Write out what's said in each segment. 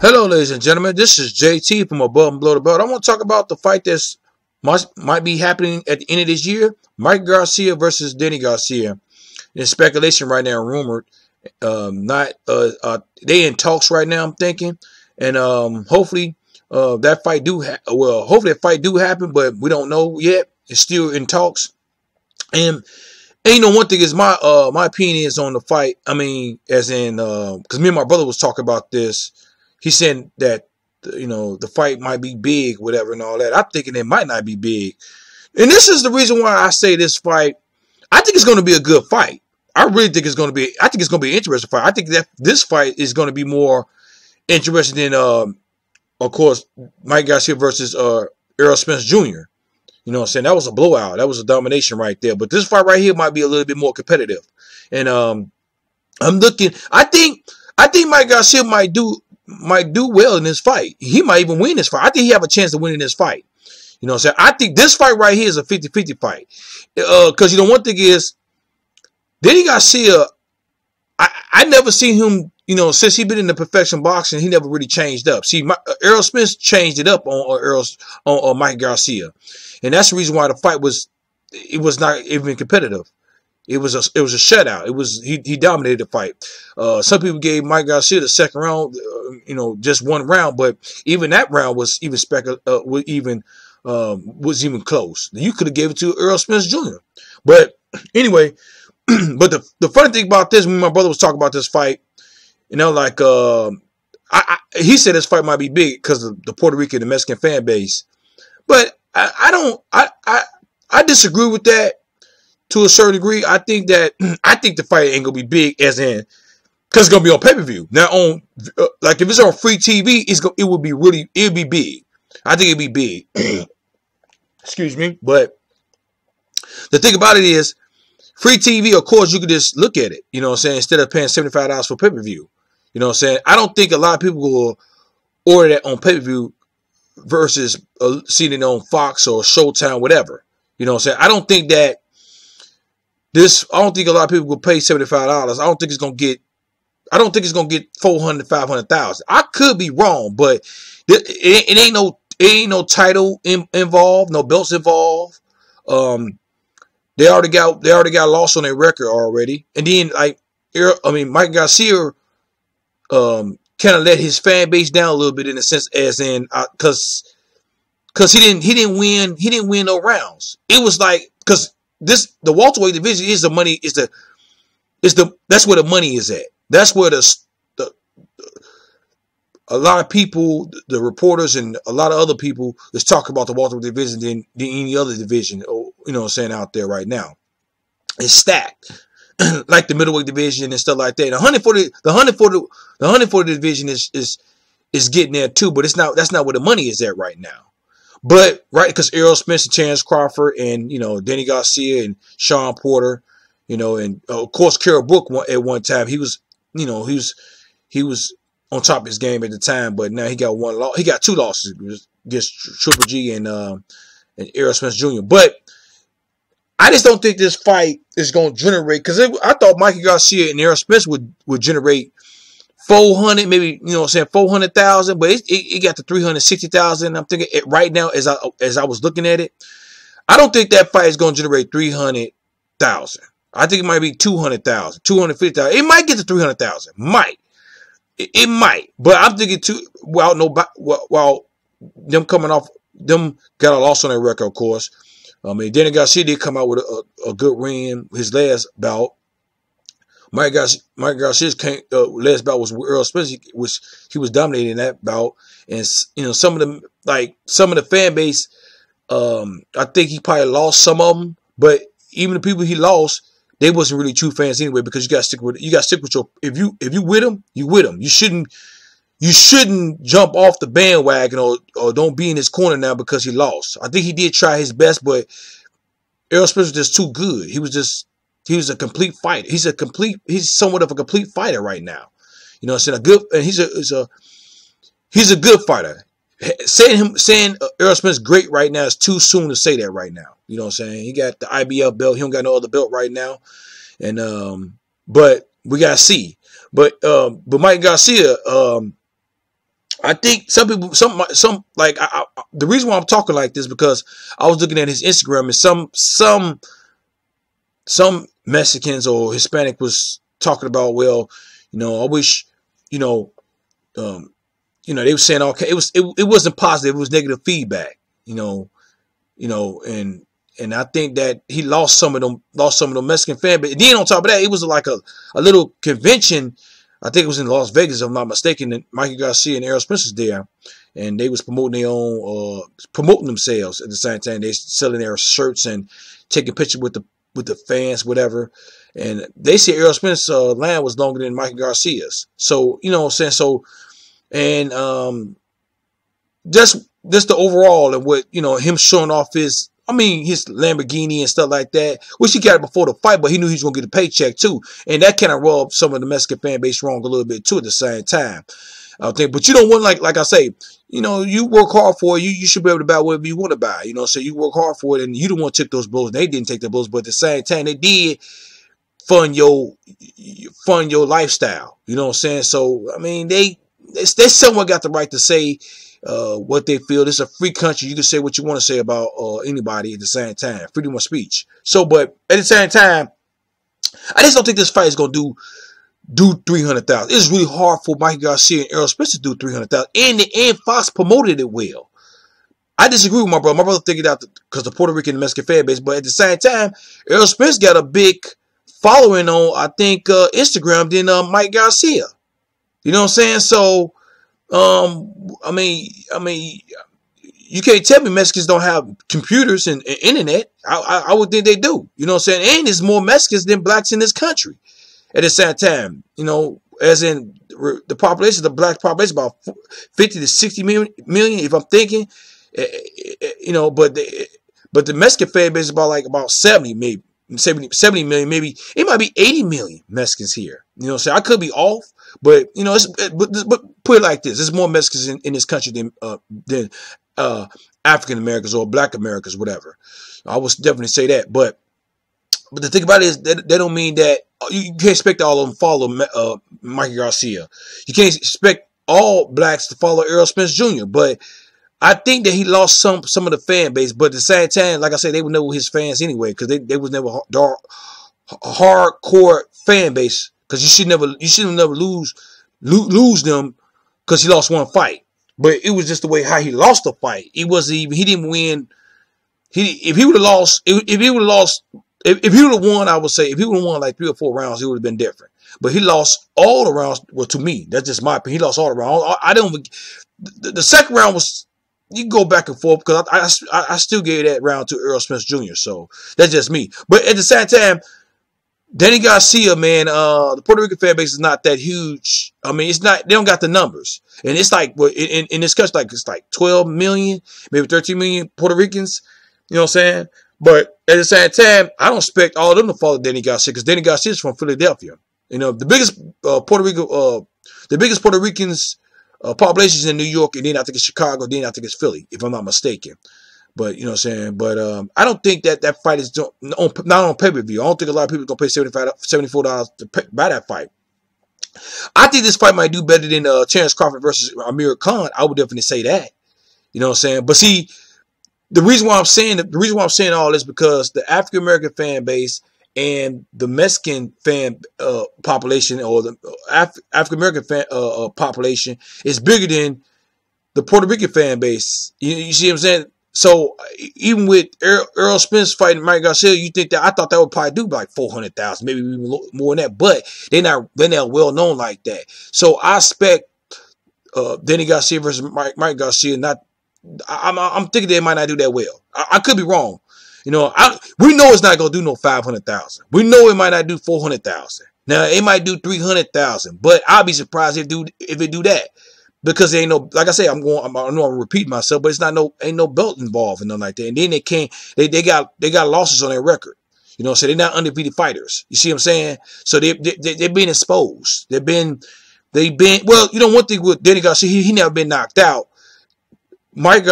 Hello, ladies and gentlemen. This is JT from Above and Below the Belt. I want to talk about the fight that's might be happening at the end of this year. Mike Garcia versus Danny Garcia. There's speculation right now, rumored. Not they in talks right now, I'm thinking, and hopefully that fight hopefully that fight do happen, but we don't know yet. It's still in talks, and one thing is my opinion is on the fight. I mean, as in because me and my brother was talking about this. He said that, the fight might be big, whatever, and all that. I'm thinking it might not be big. And this is the reason why I say this fight, I think it's going to be a good fight. I really think it's going to be, I think it's going to be an interesting fight. I think that this fight is going to be more interesting than, of course, Mike Garcia versus Errol Spence Jr. You know what I'm saying? That was a blowout. That was a domination right there. But this fight right here might be a little bit more competitive. And I'm looking, I think Mike Garcia might do well in this fight. He might even win this fight. I think he have a chance of winning this fight. You know what I'm saying? I think this fight right here is a 50-50 fight. Because, one thing is, Danny Garcia, I never seen him, since he been in the professional boxing, he never really changed up. See, Errol Spence changed it up on Mike Garcia. And that's the reason why the fight was not even competitive. It was a shutout. He dominated the fight. Some people gave Mike Garcia the second round, just one round, but even that round was even close. You could have gave it to Errol Spence Jr. But anyway, but the funny thing about this, when my brother was talking about this fight, he said this fight might be big because of the Puerto Rican and Mexican fan base, but I disagree with that. To a certain degree, I think the fight ain't gonna be big, as in, because it's gonna be on pay-per-view. Now, if it's on free TV, it'll be big. I think it'll be big. Excuse me, but the thing about it is, free TV, of course, you can just look at it. You know what I'm saying? Instead of paying $75 for pay-per-view. You know what I'm saying? I don't think a lot of people will order that on pay-per-view versus seeing it on Fox or Showtime, whatever. You know what I'm saying? I don't think a lot of people will pay $75. I don't think it's gonna get 400 to 500,000. I could be wrong, but it ain't no title involved, no belts involved. They already got lost on their record already, and then Mike Garcia kind of let his fan base down a little bit, in a sense, as in because he didn't win no rounds. It was like, because the welterweight division is the money, that's where the money is at. That's where a lot of people, the reporters and a lot of other people, is talking about the welterweight division than any other division. You know what I'm saying, out there right now. It's stacked, like the middleweight division and stuff like that. The 140 division is getting there too, but that's not where the money is at right now. But because Errol Spence and Chance Crawford and Danny Garcia and Sean Porter, and of course Carol Brook at one time, he was on top of his game at the time, but now he got one loss. He got two losses against Triple G and Errol Spence Jr. But I just don't think this fight is going to generate, because I thought Mikey Garcia and Errol Spence would generate 400, maybe, 400,000, but it got to 360,000. I'm thinking right now, as I was looking at it, I don't think that fight is going to generate 300,000. I think it might be 200,000, 250,000. It might get to 300,000. It might. But I'm thinking while them coming off, them got a loss on their record, of course. Danny Garcia did come out with a good win his last bout. Mike Garcia's last bout was with Earl Spence, which he was dominating that bout, and some of the fan base, I think he probably lost some of them, but even the people he lost, they wasn't really true fans anyway, because you got to stick with your, if you with him, you with him. You shouldn't jump off the bandwagon or don't be in his corner now because he lost. I think he did try his best, but Earl Spence was just too good. He was a complete fighter. He's somewhat of a complete fighter right now. You know what I'm saying? He's a good fighter. Saying Errol Spence great right now is too soon to say that right now. You know what I'm saying? He got the IBF belt. He don't got no other belt right now. And but we gotta see. But Mike Garcia, I think some people, some like the reason why I'm talking like this because I was looking at his Instagram and some Mexicans or Hispanic was talking about, well, I wish, you know, they were saying okay, it wasn't positive, it was negative feedback, and I think that he lost some of them Mexican fans. But then on top of that, it was like a little convention. I think it was in Las Vegas, if I'm not mistaken. And Mikey Garcia and Errol Spence was there, and they was promoting their own, promoting themselves at the same time. They selling their shirts and taking pictures with the fans, whatever. And they say Errol Spence's line was longer than Mikey Garcia's. So you know what I'm saying. So and just the overall and what him showing off his Lamborghini and stuff like that, which he got it before the fight, but he knew he was going to get a paycheck too. And that kind of rubbed some of the Mexican fan base wrong a little bit too at the same time. I think, but you don't want, like I say, you work hard for it. You should be able to buy whatever you want to buy. So you work hard for it, and you don't want to take those blows. They didn't take the blows, but at the same time, they did fund your lifestyle. You know what I'm saying? So they somewhat got the right to say what they feel. This is a free country. You can say what you want to say about anybody at the same time. Freedom of speech. So, but at the same time, I just don't think this fight is going to do 300,000. It's really hard for Mikey Garcia and Errol Spence to do 300,000. And Fox promoted it well. I disagree with my brother. My brother thinking out because the Puerto Rican and Mexican fan base. But at the same time, Errol Spence got a big following on, I think, Instagram than Mike Garcia. You know what I'm saying? So, you can't tell me Mexicans don't have computers and internet. I would think they do. You know what I'm saying? And there's more Mexicans than blacks in this country. At the same time, as in the population, the black population, about 50 to 60 million, if I'm thinking, but the Mexican fan base is about 70, maybe 70 million, maybe it might be 80 million Mexicans here. You know what I'm saying? I could be off. But but put it like this: there's more Mexicans in this country than African Americans or Black Americans, whatever. I would definitely say that. But the thing about it is that don't mean that you can't expect all of them to follow Mikey Garcia. You can't expect all blacks to follow Errol Spence Jr. But I think that he lost some of the fan base. But at the same time, like I said, they were never his fans anyway because they was never a hardcore fan base. Because you should never lose them because he lost one fight. But it was just the way how he lost the fight. He didn't win. If he would have won, I would say if he would have won like 3 or 4 rounds, it would have been different. But he lost all the rounds. Well, to me, that's just my opinion. He lost all the rounds. The second round was, you can go back and forth because I still gave that round to Errol Spence Jr. So that's just me. But at the same time, Danny Garcia, man, the Puerto Rican fan base is not that huge. It's not. They don't got the numbers, and it's like in this country, it's like 12 million, maybe 13 million Puerto Ricans. You know what I'm saying? But at the same time, I don't expect all of them to follow Danny Garcia because Danny Garcia is from Philadelphia. The biggest Puerto Ricans populations in New York, and then I think it's Chicago, then I think it's Philly, if I'm not mistaken. But you know what I'm saying. But I don't think that fight is not on pay-per-view. I don't think a lot of people are gonna pay $74 to buy that fight. I think this fight might do better than Terrence Crawford versus Amir Khan. I would definitely say that. You know what I'm saying. But see, the reason why I'm saying all this because the African American fan base and the Mexican fan population or the African American fan population is bigger than the Puerto Rican fan base. You see what I'm saying? So even with Errol Spence fighting Mike Garcia, you think that I thought that would probably do like 400,000, maybe even more than that. But they're not well known like that. So I expect Danny Garcia versus Mike Garcia. I'm thinking they might not do that well. I could be wrong. We know it's not gonna do no 500,000. We know it might not do 400,000. Now it might do 300,000, but I'll be surprised if it do that. Because there ain't no, like I say, I know I'm repeating myself, but ain't no belt involved and nothing like that. And then they got losses on their record. You know what I'm saying? They're not undefeated fighters. You see what I'm saying? So they're being exposed. They've been, well, one thing with Danny Garcia, he never been knocked out. Danny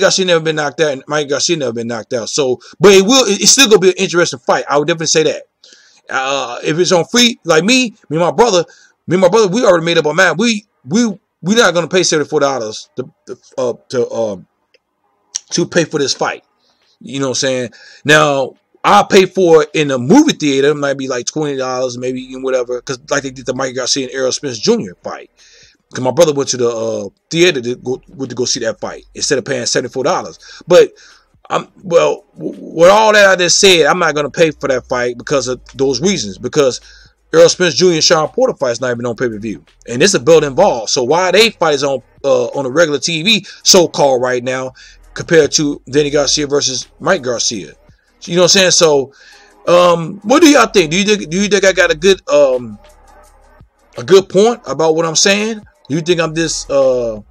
Garcia never been knocked out, and Mike Garcia never been knocked out. So, but it's still gonna be an interesting fight. I would definitely say that. If it's on free, like me and my brother, we already made up our mind. We we're not gonna pay $74 to pay for this fight. You know what I'm saying? Now, I'll pay for it in a movie theater. It might be like $20, maybe even whatever. Because like they did the Mikey Garcia and Errol Spence Jr. fight. Because my brother went to the theater to go see that fight instead of paying $74. But well, with all that I just said, I'm not gonna pay for that fight because of those reasons. Because Errol Spence Jr. and Sean Porter fight is not even on pay-per-view, and it's a belt involved. So why they fight is on a regular TV, so-called right now, compared to Danny Garcia versus Mike Garcia. You know what I'm saying? So, what do y'all think? Do you think I got a good point about what I'm saying? Do you think I'm just I'm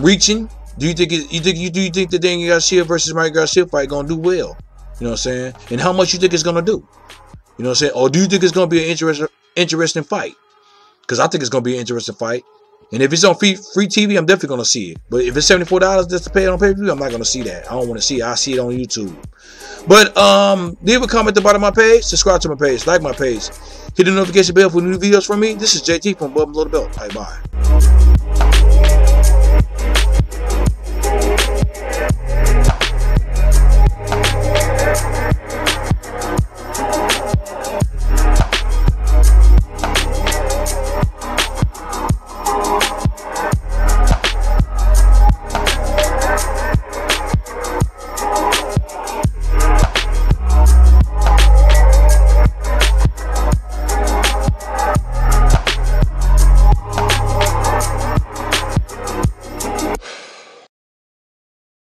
reaching? Do you think the Danny Garcia versus Mike Garcia fight gonna do well? You know what I'm saying? And how much you think it's gonna do? You know what I'm saying? Or do you think it's gonna be an interesting fight? Because I think it's gonna be an interesting fight. And if it's on free TV, I'm definitely gonna see it. But if it's $74 just to pay it on pay-per-view, I'm not gonna see that. I don't want to see it. I see it on YouTube. But leave a comment at the bottom of my page, subscribe to my page, like my page, hit the notification bell for new videos from me. This is JT from Above Below the Belt. Bye bye.